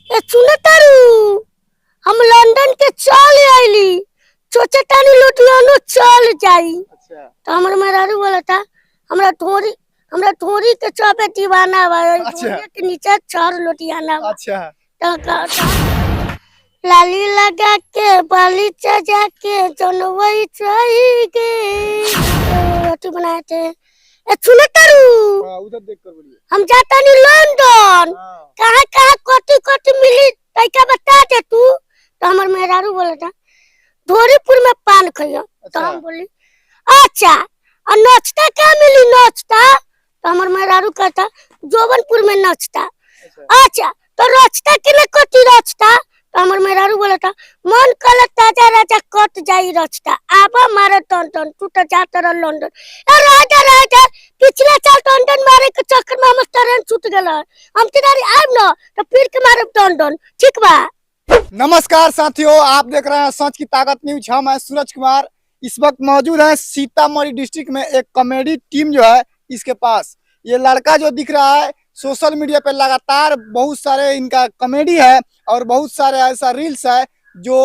ए सुने तारू हम लंदन के चल आइली सोचे तानी लुधियाना चल जाई। अच्छा तो हमर मेहरारू बोला था हमरा थोड़ी के चौबे दीवाना बा। अच्छा के नीचे चढ़ लुधियाना बा। अच्छा तो लाली लगा के बाली सजा के जनवई चढ़ी गे तो बनाए थे। ए सुने तारू उधर देख कर बोलिए हम जाता नहीं लंदन। कहाँ कहाँ कोटी कोटी मिली तैका बता दे तू। तो हमर मेहरारू बोला था धोरीपुर में पान खइयो। तो हम बोली अच्छा और नाश्ता क्या मिली नाश्ता। तो हमर मेहरारू कहता जोबनपुर में नाश्ता। अच्छा तो नाश्ता के लिए कोटी नाश्ता। तो हमर मेहरारू बोला था मन कल ताजा राजा कट जाई रास्ता आबा मारे टन टन तू तो जाता रह लंदन। ए राजा राजा पिछले साल लंदन मारे के चक्कर में हम ट्रेन छूट गेला हम तिनारी आब न तो फिर के मारे टन टन ठीक बा। नमस्कार साथियों, आप देख रहे हैं सच की ताकत न्यूज। हम हैं सूरज कुमार। इस वक्त मौजूद है सीतामढ़ी डिस्ट्रिक्ट में एक कॉमेडी टीम जो है इसके पास। ये लड़का जो दिख रहा है सोशल मीडिया पे लगातार बहुत सारे इनका कॉमेडी है और बहुत सारे ऐसा रील्स है जो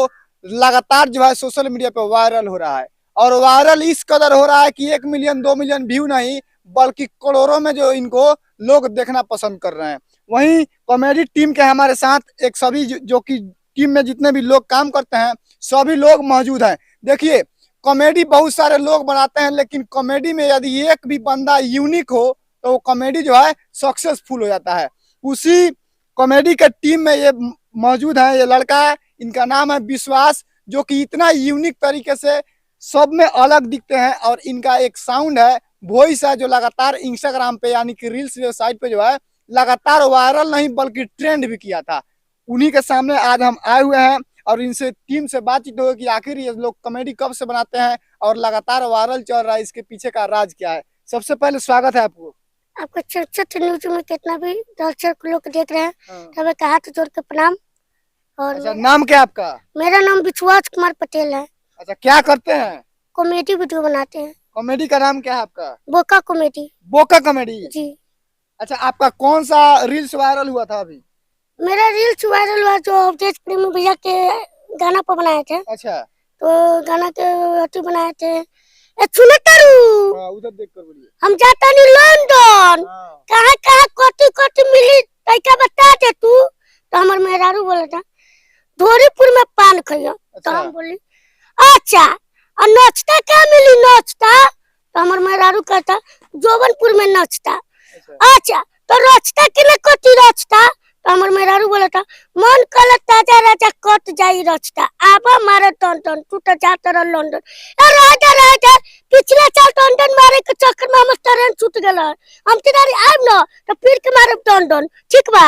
लगातार जो है सोशल मीडिया पे वायरल हो रहा है। और वायरल इस कदर हो रहा है कि 1 मिलियन 2 मिलियन व्यू नहीं बल्कि करोड़ों में जो इनको लोग देखना पसंद कर रहे हैं। वहीं कॉमेडी टीम के हमारे साथ एक सभी जो कि टीम में जितने भी लोग काम करते हैं सभी लोग मौजूद हैं। देखिए कॉमेडी बहुत सारे लोग बनाते हैं लेकिन कॉमेडी में यदि एक भी बंदा यूनिक हो तो वो कॉमेडी जो है सक्सेसफुल हो जाता है। उसी कॉमेडी के टीम में ये मौजूद है। ये लड़का है, इनका नाम है विश्वास, जो कि इतना यूनिक तरीके से सब में अलग दिखते हैं। और इनका एक साउंड है, वॉइस है, जो लगातार इंस्टाग्राम पे यानी कि रील्स वेबसाइट पे जो है लगातार वायरल नहीं बल्कि ट्रेंड भी किया था। उन्हीं के सामने आज हम आए हुए हैं और इनसे टीम से बातचीत होगी कि आखिर ये लोग कॉमेडी कब से बनाते हैं और लगातार वायरल चल रहा है, इसके पीछे का राज क्या है। सबसे पहले स्वागत है आपको। आपको चर्चित न्यूज में कितना भी दर्शक लोग देख रहे हैं तब एक हाथ जोड़ के प्रणाम। और अच्छा, नाम क्या आपका? मेरा नाम विश्वास कुमार पटेल है। अच्छा, क्या करते हैं? कॉमेडी वीडियो बनाते हैं। कॉमेडी का नाम क्या है आपका? बोका कॉमेडी। बोका कॉमेडी जी। अच्छा, आपका कौन सा रील्स वायरल हुआ था अभी? मेरा रील्स वायरल हुआ जो अवधेश प्रेमी भैया के गाना पर बनाए थे। अच्छा तो गाना के अथी बनाए थे। ए सुने तारू उधर देख कर बोलिए हम जाता नहीं लंदन। कहाँ कहाँ कोटी कोटी मिली तैका बता दे तू। तो हमर मेहरारू बोला था धोरीपुर में पान खइयो। तो हम बोली अच्छा और नाश्ता क्या मिली नाश्ता। तो हमर मेहरारू कहता जोबनपुर में नाश्ता। अच्छा तो नाश्ता के लिए कोटी नाश्ता। तो हमर मेहरारू बोला था मन कल ताजा राजा कट जाई रास्ता आबा मारे टन टन तू तो जाता रह लंदन। ए राजा राजा पिछले साल लंदन मारे के चक्कर में हम ट्रेन छूट गेला हम तिनारी आब न तो फिर के मारे टन टन ठीक बा।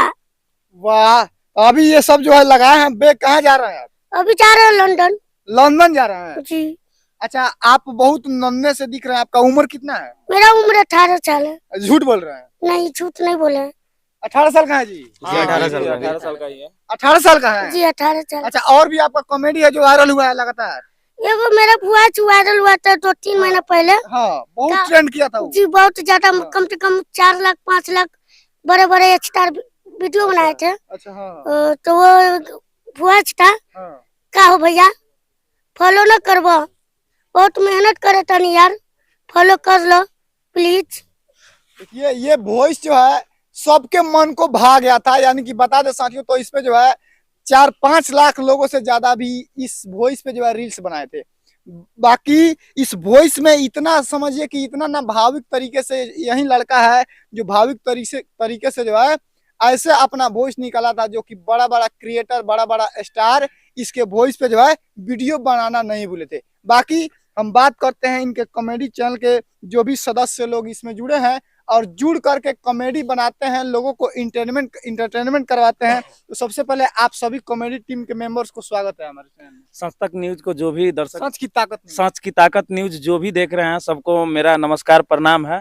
वाह, अभी ये सब जो है लगाए हैं बे कहाँ जा रहे हैं? अभी जा रहे हैं लंदन। लंदन जा रहे हैं जी। अच्छा, आप बहुत नन्हे से दिख रहे हैं। आपका उम्र कितना है? मेरा उम्र 18 साल है। झूठ बोल रहे हैं? नहीं झूठ नहीं बोले। 18 साल का है जी? 18 साल का ही है। 18 साल का है जी 18 साल। अच्छा, और भी आपका कॉमेडी है जो वायरल हुआ है लगातार? एगो मेरा बुआ वायरल हुआ था 2-3 महीना पहले। हाँ, बहुत ट्रेंड किया था वो। जी बहुत ज्यादा कम से कम 4 लाख 5 लाख बड़े बड़े स्टार वीडियो बनाए थे। अच्छा हाँ। तो वो बुआ था का हो भैया फॉलो न करबो बहुत मेहनत करे तनी यार फॉलो कर लो प्लीज। ये वॉइस जो है सबके मन को भा गया था। यानी कि बता दे साथियों, तो इस पे जो है 4-5 लाख लोगों से ज्यादा भी इस वॉइस पे जो है रील्स बनाए थे। बाकी इस वॉइस में इतना समझिए कि इतना ना भाविक तरीके से यही लड़का है जो भाविक तरीके से जो है ऐसे अपना वॉइस निकाला था, जो कि बड़ा बड़ा क्रिएटर बड़ा बड़ा स्टार इसके वॉइस पे जो है वीडियो बनाना नहीं भूले थे। बाकी हम बात करते हैं इनके कॉमेडी चैनल के जो भी सदस्य लोग इसमें जुड़े हैं और जुड़ करके कॉमेडी बनाते हैं, लोगों को इंटरटेनमेंट करवाते हैं। तो सबसे पहले आप सभी कॉमेडी टीम के मेंबर्स को स्वागत है हमारे चैनल में। सच तक न्यूज को जो भी दर्शक सच की ताकत न्यूज जो भी देख रहे हैं सबको मेरा नमस्कार प्रणाम है।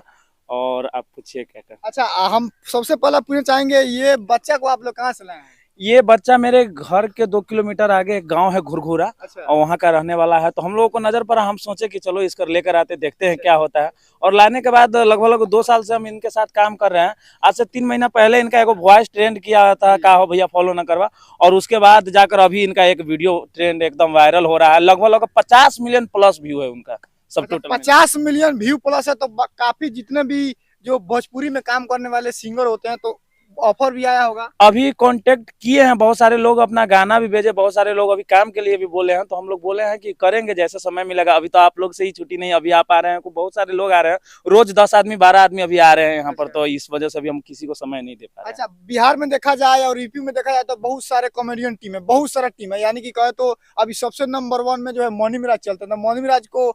और आप पूछिए क्या कर। अच्छा, हम सबसे पहले पूछना चाहेंगे ये बच्चा को आप लोग कहाँ से लाए हैं? ये बच्चा मेरे घर के 2 किलोमीटर आगे एक गांव है घुरघुरा, अच्छा और वहाँ का रहने वाला है। तो हम लोगों को नजर पड़ा, हम सोचे कि चलो इसको लेकर आते, देखते हैं क्या होता है। और लाने के बाद लगभग 2 साल से हम इनके साथ काम कर रहे हैं। आज से 3 महीना पहले इनका एक वॉइस ट्रेंड किया था, कहा हो भैया फॉलो न करवा, और उसके बाद जाकर अभी इनका एक वीडियो ट्रेंड एकदम वायरल हो रहा है। लगभग 50 मिलियन प्लस व्यू है उनका सब टोटल। 50 मिलियन व्यू प्लस है, तो काफी जितने भी जो भोजपुरी में काम करने वाले सिंगर होते हैं तो ऑफर भी आया होगा। अभी कांटेक्ट किए हैं बहुत सारे लोग, अपना गाना भी भेजे, बहुत सारे लोग अभी काम के लिए भी बोले हैं। तो हम लोग बोले हैं कि करेंगे जैसे समय मिलेगा। अभी तो आप लोग से ही छुट्टी नहीं, अभी आप आ रहे हैं, बहुत सारे लोग आ रहे हैं, रोज 10 आदमी 12 आदमी अभी आ रहे हैं यहाँ पर। तो इस वजह से अभी हम किसी को समय नहीं दे पा रहे हैं। अच्छा, बिहार में देखा जाए और यूपी में देखा जाए तो बहुत सारे कॉमेडियन टीम है, बहुत सारा टीम है। यानी कि कहे तो अभी सबसे नंबर 1 में जो है मौनी मिराज चलता है। मौनी मिराज को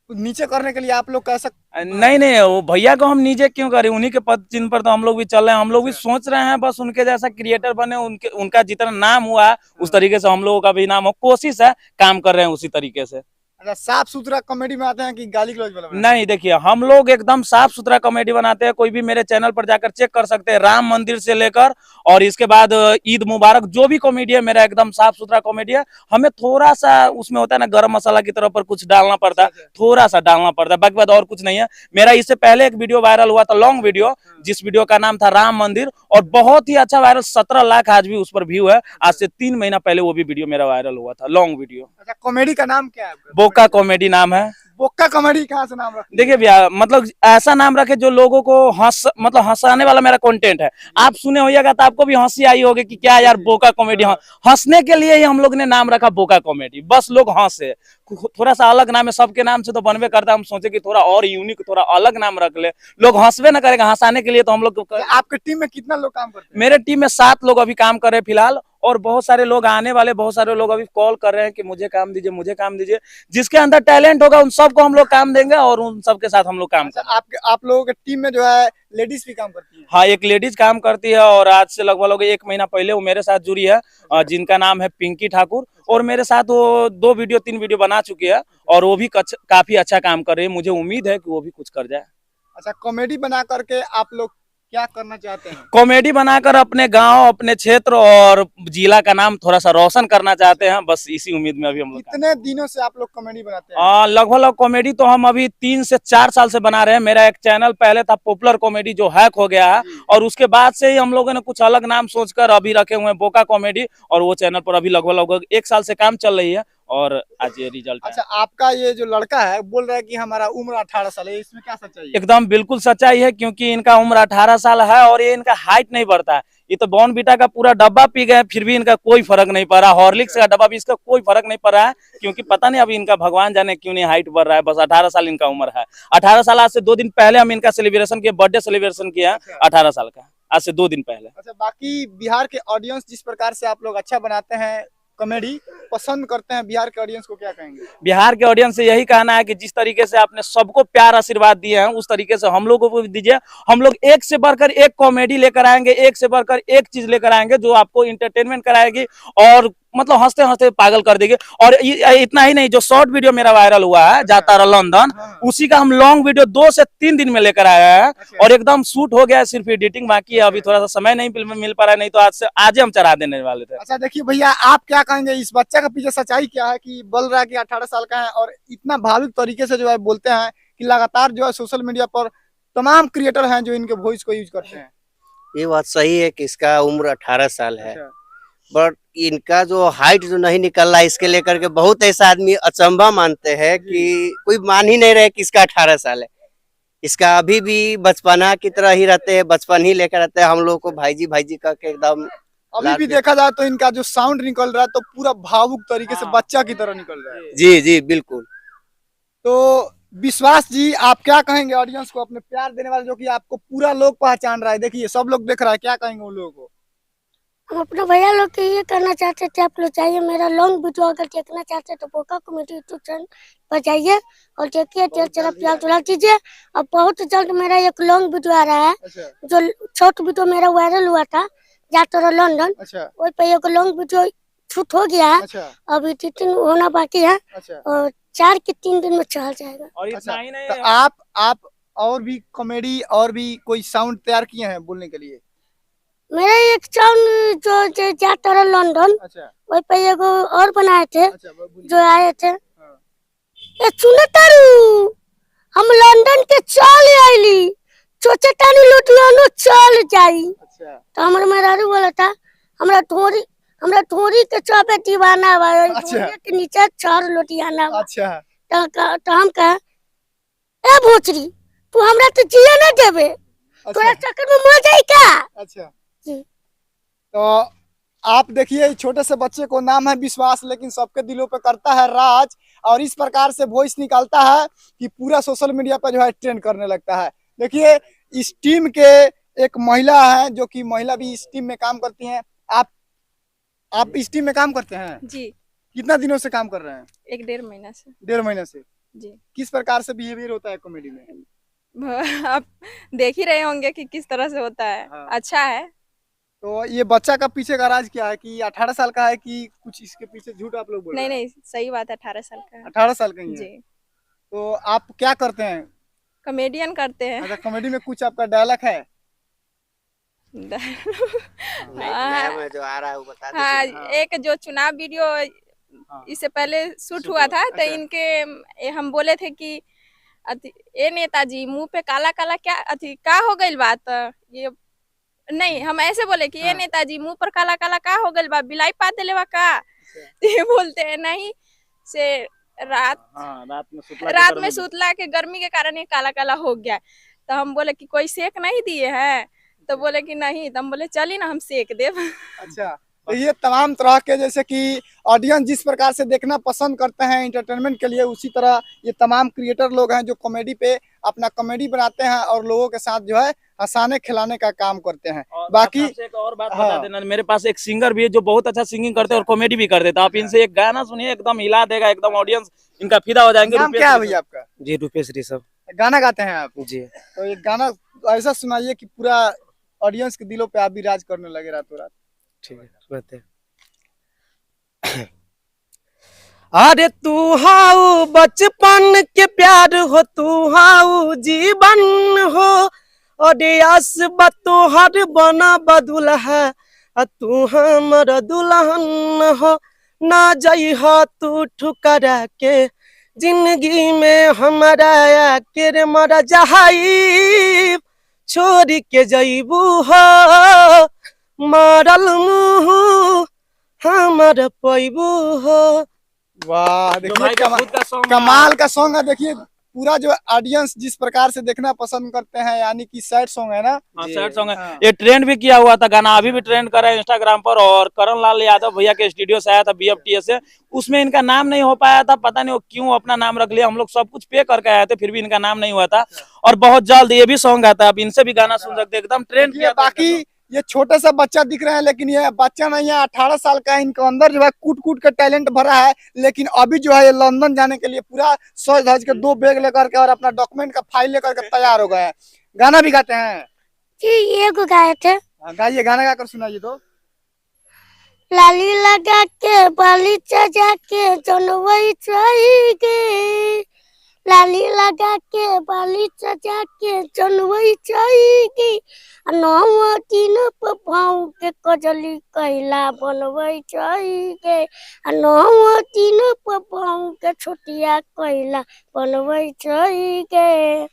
नीचे करने के लिए आप लोग कह सकते। नहीं नहीं, वो भैया को हम नीचे क्यों करें, उन्हीं के पद चिन्ह पर तो हम लोग भी चल रहे हैं। हम लोग भी सोच रहे हैं बस उनके जैसा क्रिएटर बने, उनके उनका जितना नाम हुआ उस तरीके से हम लोगों का भी नाम हो। कोशिश है, काम कर रहे हैं उसी तरीके से। अच्छा, साफ सुथरा कॉमेडी में आते हैं कि गाली गलौज वाला बनाते नहीं, देखिए हम लोग एकदम साफ सुथरा कॉमेडी बनाते हैं। कोई भी मेरे चैनल पर जाकर चेक कर सकते हैं, राम मंदिर से लेकर और इसके बाद ईद मुबारक, जो भी कॉमेडी है मेरा एकदम साफ सुथरा कॉमेडी है। हमें थोड़ा सा उसमें होता है ना, गरम मसाला की तरह पर कुछ डालना पड़ता है, थोड़ा सा डालना पड़ता है, बाकी बात और कुछ नहीं है। मेरा इससे पहले एक वीडियो वायरल हुआ था, लॉन्ग वीडियो, जिस वीडियो का नाम था राम मंदिर, और बहुत ही अच्छा वायरल, 17 लाख आज भी उस पर व्यू है। आज से 3 महीना पहले वो भी वीडियो मेरा वायरल हुआ था, लॉन्ग वीडियो। अच्छा, कॉमेडी का नाम क्या है? बोका कॉमेडी नाम है। बोक्का कॉमेडी कहाँ से नाम रखा? देखिए भैया, मतलब ऐसा नाम रखे जो लोगों को मतलब हंसाने वाला मेरा कंटेंट है। आप सुने होइएगा तो आपको भी हंसी आई होगी कि क्या यार बोका कॉमेडी। हंसने के लिए ही हम लोग ने नाम रखा बोका कॉमेडी, बस लोग हंसे। थोड़ा सा अलग नाम है, सबके नाम से तो बनवे करता है। हम सोचे कि थोड़ा और यूनिक, थोड़ा अलग नाम रख ले, लोग हंसवे ना करेगा, हंसाने के लिए तो हम लोग। आपके टीम में कितना लोग काम करते हैं? मेरे टीम में 7 लोग अभी काम कर रहे हैं फिलहाल, और बहुत सारे लोग आने वाले, बहुत सारे लोग अभी कॉल कर रहे हैं कि मुझे काम दीजिए, मुझे काम दीजिए। जिसके अंदर टैलेंट होगा उन सबको हम लोग काम देंगे, और उन सबके साथ हम लोग काम करेंगे। आप लोगों के टीम में जो है लेडीज भी काम करती है? हाँ, एक लेडीज काम करती है, और आज से लगभग 1 महीना पहले वो मेरे साथ जुड़ी है, जिनका नाम है पिंकी ठाकुर। और मेरे साथ वो 2 वीडियो 3 वीडियो बना चुकी है, और वो भी काफी अच्छा काम कर रही है। मुझे उम्मीद है कि वो भी कुछ कर जाए। अच्छा, कॉमेडी बना करके आप लोग क्या करना चाहते हैं? कॉमेडी बनाकर अपने गांव, अपने क्षेत्र और जिला का नाम थोड़ा सा रोशन करना चाहते हैं, बस इसी उम्मीद में अभी हम लोग। कितने दिनों से आप लोग कॉमेडी बनाते हैं? लगभग कॉमेडी तो हम अभी 3 से 4 साल से बना रहे हैं। मेरा एक चैनल पहले था पॉपुलर कॉमेडी, जो हैक हो गया है, और उसके बाद से ही हम लोगों ने कुछ अलग नाम सोचकर अभी रखे हुए हैं बोका कॉमेडी, और वो चैनल पर अभी लगभग 1 साल से काम चल रही है, और आज ये रिजल्ट है। अच्छा, आपका ये जो लड़का है बोल रहा है कि हमारा उम्र 18 साल है, इसमें क्या सच्चाई है? एकदम बिल्कुल सच्चाई है, क्योंकि इनका उम्र 18 साल है, और ये इनका हाइट नहीं बढ़ता है। ये तो बॉर्नविटा का पूरा डब्बा पी गए, फिर भी इनका कोई फर्क नहीं पड़ रहा। हॉर्लिक्स का डब्बा भी, इसका कोई फर्क नहीं पड़ रहा है, क्योंकि पता नहीं अभी इनका भगवान जाने क्यों नहीं हाइट बढ़ रहा है। बस 18 साल इनका उम्र है। 18 साल आज से 2 दिन पहले हम इनका सेलिब्रेशन किया, बर्थडे सेलिब्रेशन किया 18 साल का, आज से 2 दिन पहले। अच्छा, बाकी बिहार के ऑडियंस जिस प्रकार से आप लोग अच्छा बनाते हैं, कॉमेडी पसंद करते हैं, बिहार के ऑडियंस को क्या कहेंगे? बिहार के ऑडियंस से यही कहना है कि जिस तरीके से आपने सबको प्यार आशीर्वाद दिए हैं, उस तरीके से हम लोगों को भी दीजिए। हम लोग एक से बढ़कर एक कॉमेडी लेकर आएंगे, एक से बढ़कर एक चीज लेकर आएंगे जो आपको इंटरटेनमेंट कराएगी, और मतलब हंसते हंसते पागल कर देगी। और इतना ही नहीं, जो शॉर्ट वीडियो मेरा वायरल हुआ है जाता रहा लंदन, उसी का हम लॉन्ग वीडियो 2 से 3 दिन में लेकर आया है, और एकदम शूट हो गया है, सिर्फ एडिटिंग बाकी है। अभी थोड़ा सा समय नहीं मिल पा रहा है, नहीं तो आज हम चढ़ा देने वाले थे। अच्छा, देखिए भैया, आप क्या कहेंगे इस बच्चे के पीछे सच्चाई क्या है कि बोल रहा है कि 18 साल का है, और इतना भावुक तरीके से जो है बोलते हैं कि लगातार जो है सोशल मीडिया पर तमाम क्रिएटर हैं जो इनके वॉइस को यूज करते हैं? ये बात सही है कि इसका उम्र 18 साल है, अच्छा। बट इनका जो हाइट जो नहीं निकल रहा है, इसके लेकर के बहुत ऐसा आदमी अचंभा मानते हैं कि कोई मान ही नहीं रहे कि इसका 18 साल है। इसका अभी भी बचपना की तरह ही रहते हैं, बचपन ही लेकर रहते हैं। हम लोग को भाईजी भाईजी कह के एकदम अभी भी देखा जाए तो इनका जो साउंड निकल रहा है तो पूरा भावुक तरीके से बच्चा की तरह निकल रहा है। जी जी बिल्कुल। तो विश्वास जी, आप क्या कहेंगे ऑडियंस को, अपने प्यार देने वाले जो कि आपको पूरा लोग पहचान रहा है, देखिए सब लोग देख रहा है, क्या कहेंगे उन लोगों को? हम अपने भैया लोग के ये करना चाहते थे, आप लोग चाहिए मेरा लॉन्ग वीडियो अगर देखना चाहते तो बोका कॉमेडी यूट्यूब चैनल पर जाइए और देखिए, चला प्यार दुला कीजिए। अब बहुत जल्द मेरा एक लॉन्ग वीडियो आ रहा है। अच्छा। जो शॉर्ट वीडियो मेरा वायरल हुआ था जाता रहा लंदन, अच्छा। वही पे एक लॉन्ग वीडियो शूट हो गया है। अच्छा। अभी 3 होना बाकी है, अच्छा। और 4 के 3 दिन में चल जाएगा। और इतना अच्छा, ही नहीं, तो आप और भी कॉमेडी और भी कोई साउंड तैयार किए हैं बोलने के लिए? मेरा एक चाउन जो जाता रहा लंदन, अच्छा वही पे एगो और बनाए थे अच्छा बोलिए। जो आए थे। हाँ। ए सुने तारू, हम लंदन के चल आइली, सोचे तानी लुधियाना चल जाई। अच्छा तो हमर मेहरारू बोला था हमरा थोड़ी के चौबे दीवाना बा, अच्छा। थोड़ी के नीचे चार लुधियाना बा। अच्छा तो हम कहा ए भोचरी, तू हमरा तो जिए ना देबे, तोरा अच्छा चक्कर में मर जाई का। अच्छा। जी। तो आप देखिए छोटे से बच्चे को नाम है विश्वास, लेकिन सबके दिलों पे करता है राज, और इस प्रकार से वॉइस निकालता है कि पूरा सोशल मीडिया पर जो है ट्रेंड करने लगता है। देखिए इस टीम के एक महिला है, जो कि महिला भी इस टीम में काम करती हैं। आप इस टीम में काम करते हैं? जी, कितना दिनों से काम कर रहे हैं? 1 डेढ़ महीना से। 1.5 महीने से। जी। किस प्रकार से बिहेवियर होता है कॉमेडी में? आप देख ही रहे होंगे कि किस तरह से होता है। हाँ। अच्छा है। तो ये बच्चा का पीछे का राज क्या है, कि 18 साल का है कि कुछ इसके पीछे झूठ आप लोग बोल रहे नहीं हैं? नहीं, सही बात है, 18 साल का है। 18 साल का ही है। जी। तो आप क्या करते हैं? कॉमेडियन करते हैं। अच्छा, कॉमेडी में कुछ आपका डायलॉग है? नया में जो आ रहा है वो बता हाँ, दीजिए। हाँ। एक जो चुनाव वीडियो इससे पहले शूट हुआ था, तो अच्छा। इनके हम बोले थे कि ए नेताजी मुंह पे काला काला क्या का हो गइल बात, ये नहीं, हम ऐसे बोले कि ये हाँ। नेताजी मुंह पर काला काला का हो गइल बा, बिलाई पात देले बा का। तो ये बोलते हैं नहीं से रात रात में सुतला के गर्मी के कारण ये काला काला हो गया। तो हम बोले कि कोई सेक नहीं दिए हैं, तो बोले कि नहीं। तो हम बोले चलिए ना, हम सेक देव। अच्छा, तो ये तमाम तरह के, जैसे कि ऑडियंस जिस प्रकार से देखना पसंद करते हैं एंटरटेनमेंट के लिए, उसी तरह ये तमाम क्रिएटर लोग हैं जो कॉमेडी पे अपना कॉमेडी बनाते हैं और लोगों के साथ जो है हंसाने खिलाने का काम करते हैं। बाकी एक और बात हाँ। बता देना, मेरे पास एक सिंगर भी है जो बहुत अच्छा सिंगिंग करते हैं और कॉमेडी भी करते हैं। तो आप इनसे एक गाना सुनिए, एकदम हिला देगा, एकदम ऑडियंस इनका फिदा हो जाएंगे। नाम क्या है भैया आपका? जी, रूपेश ऋषभ गाना गाते हैं आप? जी। तो एक गाना ऐसा सुनाइए कि पूरा ऑडियंस के दिलों पे आप भी राज करने लगे रातों रात। ठीक है, सुनाते हैं। अरे तू हाउ बचपन के प्यार हो, तू हाउ जीवन हो, अरे आसबा तोहर बना बदुल है, तू हमर दुल्हन हो। ना जाई हो तू ठुकरा के, जिंदगी में हमारा के रे मर जहाई, छोड़ के जईबू हो, मारल मुँह हमर पैबू हो। वाह, देखिए कमाल का सॉन्ग है। देखिए पूरा जो ऑडियंस जिस प्रकार से देखना पसंद करते हैं, यानी कि सैड सॉन्ग है ना? सैड सॉन्ग है। हाँ। ये ट्रेंड भी किया हुआ था गाना, अभी भी ट्रेंड कर रहा है इंस्टाग्राम पर। और करण लाल यादव भैया के स्टूडियो से आया था BFTS से, उसमें इनका नाम नहीं हो पाया था, पता नहीं वो क्यों अपना नाम रख लिया। हम लोग सब कुछ पे करके आए थे, फिर भी इनका नाम नहीं हुआ था। और बहुत जल्द ये भी सॉन्ग आता है, आप इनसे भी गाना सुन सकते हैं, एकदम ट्रेंड किया था। बाकी ये छोटे सा बच्चा दिख रहे हैं, लेकिन ये बच्चा नहीं है, 18 साल का है। इनके अंदर जो है कूट कूट के टैलेंट भरा है। लेकिन अभी जो है ये लंदन जाने के लिए पूरा सज धज के 2 बैग लेकर के और अपना डॉक्यूमेंट का फाइल लेकर के तैयार हो गए हैं। गाना भी गाते हैं? जी, ये को गाए थे। गाइए, गाना गाकर सुनाइए तो। लाली लगा के बाली सजा के जनवई चाहिए, लाली लगा के बाली सजा के जनवई चाहिए, नौ तीन भाव के कजली कैला बनवई चाहिए, नौ तीन भाव के छोटिया कैला बनवई चाहिए।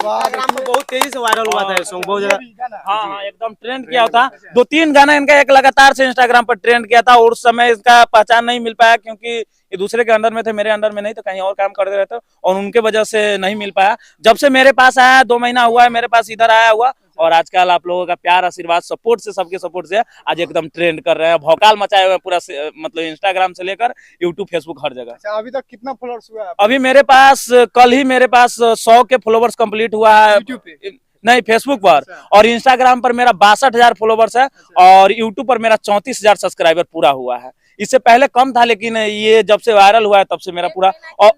इंस्टाग्राम पर बहुत तेजी से वायरल हुआ था ये सॉन्ग, बहुत ज्यादा। हाँ हाँ, हाँ, एकदम ट्रेंड किया था। 2-3 गाना इनका एक लगातार से इंस्टाग्राम पर ट्रेंड किया था, और उस समय इसका पहचान नहीं मिल पाया, क्योंकि ये दूसरे के अंडर में थे, मेरे अंडर में नहीं, तो कहीं और काम करते रहते, और उनके वजह से नहीं मिल पाया। जब से मेरे पास आया, 2 महीना हुआ है मेरे पास इधर आया हुआ, और आजकल आप लोगों का प्यार, आशीर्वाद, सपोर्ट से, सबके सपोर्ट से आज एकदम ट्रेंड कर रहे हैं, भौकाल मचाए हुए हैं पूरा, मतलब इंस्टाग्राम से लेकर यूट्यूब, फेसबुक, हर जगह। अच्छा, अभी तक कितना फॉलोअर्स हुआ है? अभी मेरे पास कल ही मेरे पास 100 के फॉलोवर्स कंप्लीट हुआ है यूट्यूब पे? नहीं, फेसबुक पर। और इंस्टाग्राम पर मेरा 62,000 फॉलोवर्स है, और यूट्यूब पर मेरा 34,000 सब्सक्राइबर पूरा हुआ है। इससे पहले कम था, लेकिन ये जब से वायरल हुआ है तब से मेरा पूरा। और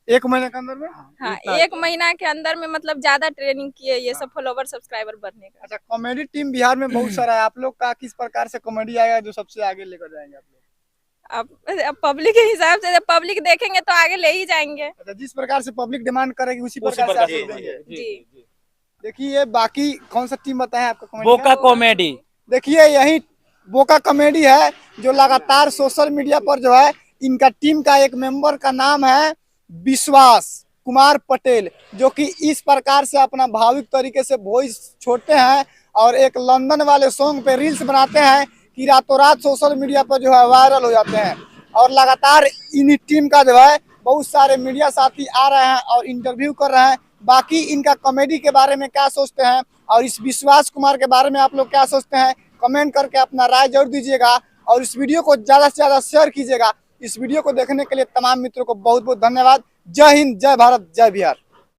1 महीने के अंदर में? हाँ, 1 महीना के अंदर में मतलब ज्यादा ट्रेनिंग किए ये सब फॉलोवर सब्सक्राइबर बढ़ने का। अच्छा, कॉमेडी टीम बिहार में बहुत सारा है। आप लोग का किस प्रकार से कॉमेडी आएगा जो सबसे आगे लेकर जाएंगे आप लोग? अब पब्लिक के हिसाब से, पब्लिक देखेंगे तो आगे ले ही जाएंगे। अच्छा, जिस प्रकार से पब्लिक डिमांड करेगी उसी प्रकार से आप लोग देंगे। जी। देखिए बाकी कौन सा टीम बताया आपका कॉमेडी बोका कॉमेडी। देखिए यही बोका कॉमेडी है जो लगातार सोशल मीडिया पर जो है इनका टीम का एक मेंबर का नाम है विश्वास कुमार पटेल, जो कि इस प्रकार से अपना भावुक तरीके से वॉइस छोड़ते हैं और एक लंदन वाले सॉन्ग पे रील्स बनाते हैं कि रातों रात सोशल मीडिया पर जो है वायरल हो जाते हैं। और लगातार इन टीम का जो है बहुत सारे मीडिया साथी आ रहे हैं और इंटरव्यू कर रहे हैं। बाकी इनका कॉमेडी के बारे में क्या सोचते हैं और इस विश्वास कुमार के बारे में आप लोग क्या सोचते हैं, कमेंट करके अपना राय जरूर दीजिएगा और इस वीडियो को ज़्यादा से ज़्यादा शेयर कीजिएगा। इस वीडियो को देखने के लिए तमाम मित्रों को बहुत बहुत धन्यवाद। जय हिंद, जय भारत, जय बिहार।